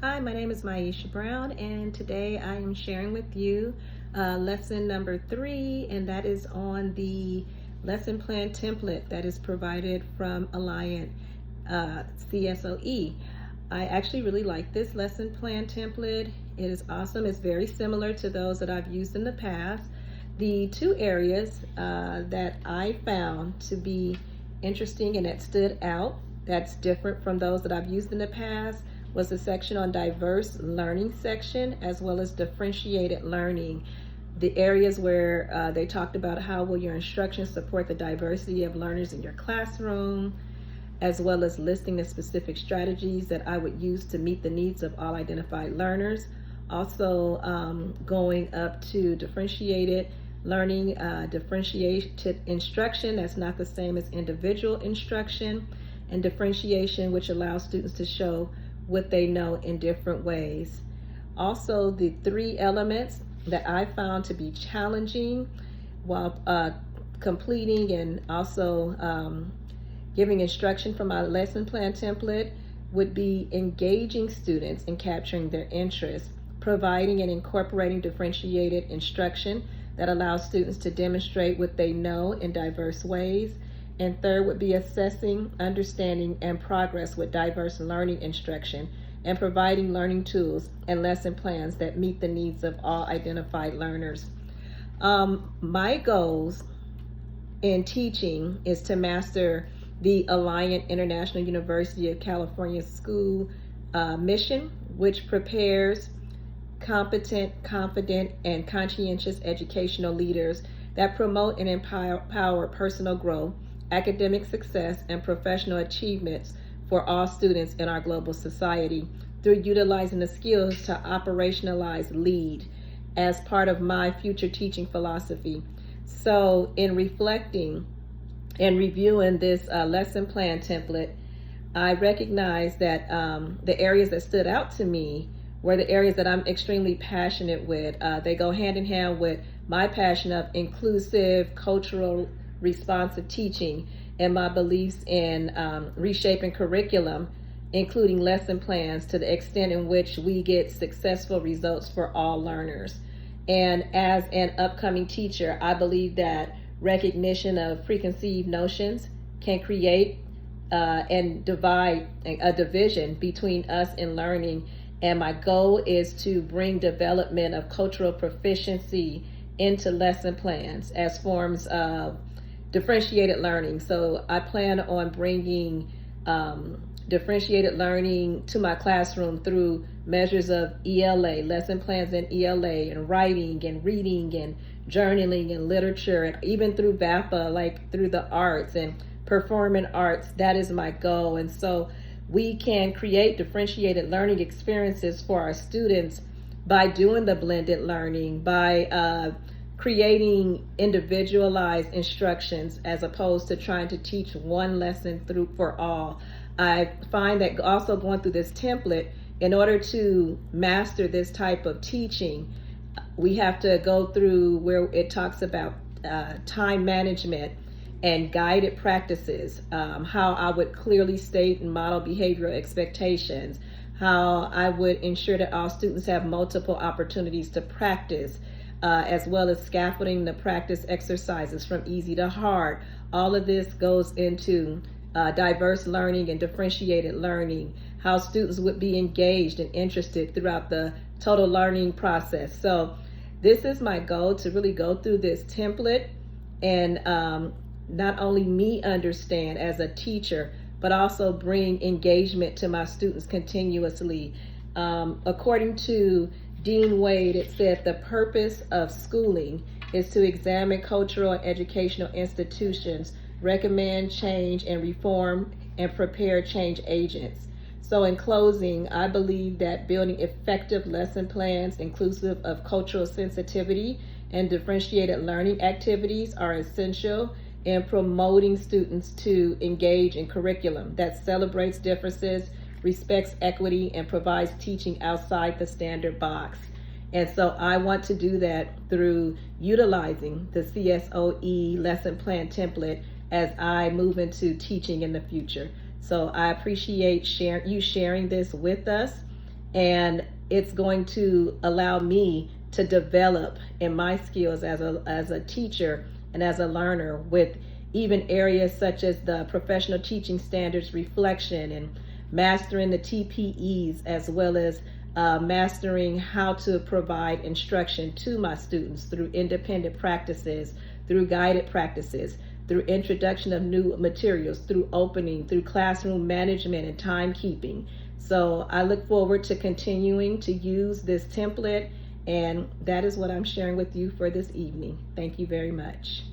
Hi, my name is Maisha Brown, and today I am sharing with you lesson number 3, and that is on the lesson plan template that is provided from Alliant CSOE. I actually really like this lesson plan template. It is awesome. It's very similar to those that I've used in the past. The two areas that I found to be interesting and that stood out, that's different from those that I've used in the past, was the section on diverse learning section, as well as differentiated learning. The areas where they talked about how will your instruction support the diversity of learners in your classroom, as well as listing the specific strategies that I would use to meet the needs of all identified learners. Also going up to differentiated learning, differentiated instruction, that's not the same as individual instruction, and differentiation, which allows students to show what they know in different ways. Also, the 3 elements that I found to be challenging while completing and also giving instruction from my lesson plan template would be engaging students and capturing their interest, providing and incorporating differentiated instruction that allows students to demonstrate what they know in diverse ways. And third would be assessing, understanding, and progress with diverse learning instruction and providing learning tools and lesson plans that meet the needs of all identified learners. My goals in teaching is to master the Alliant International University of California School mission, which prepares competent, confident, and conscientious educational leaders that promote and empower personal growth, academic success, and professional achievements for all students in our global society through utilizing the skills to operationalize LEAD as part of my future teaching philosophy. So in reflecting and reviewing this lesson plan template, I recognize that the areas that stood out to me were the areas that I'm extremely passionate with. They go hand in hand with my passion of inclusive, cultural, responsive teaching and my beliefs in reshaping curriculum, including lesson plans, to the extent in which we get successful results for all learners. And as an upcoming teacher, I believe that recognition of preconceived notions can create and divide a division between us and learning. And my goal is to bring development of cultural proficiency into lesson plans as forms of differentiated learning. So I plan on bringing differentiated learning to my classroom through measures of ELA, lesson plans in ELA, and writing and reading and journaling and literature, and even through VAPA, like through the arts and performing arts. That is my goal. And so we can create differentiated learning experiences for our students by doing the blended learning, by creating individualized instructions as opposed to trying to teach one lesson through for all. I find that also going through this template, in order to master this type of teaching, we have to go through where it talks about time management and guided practices, how I would clearly state and model behavioral expectations, how I would ensure that all students have multiple opportunities to practice, as well as scaffolding the practice exercises from easy to hard. All of this goes into diverse learning and differentiated learning, how students would be engaged and interested throughout the total learning process. So this is my goal, to really go through this template and not only me understand as a teacher, but also bring engagement to my students continuously. According to Dean Wade, it said the purpose of schooling is to examine cultural and educational institutions, recommend change and reform, and prepare change agents. So in closing, I believe that building effective lesson plans inclusive of cultural sensitivity and differentiated learning activities are essential in promoting students to engage in curriculum that celebrates differences, respects equity, and provides teaching outside the standard box. And so I want to do that through utilizing the CSOE lesson plan template as I move into teaching in the future. So I appreciate you sharing this with us. and it's going to allow me to develop in my skills as a teacher and as a learner, with even areas such as the professional teaching standards reflection and mastering the TPEs, as well as mastering how to provide instruction to my students through independent practices, through guided practices, through introduction of new materials, through opening, through classroom management and timekeeping. So I look forward to continuing to use this template, and that is what I'm sharing with you for this evening. Thank you very much.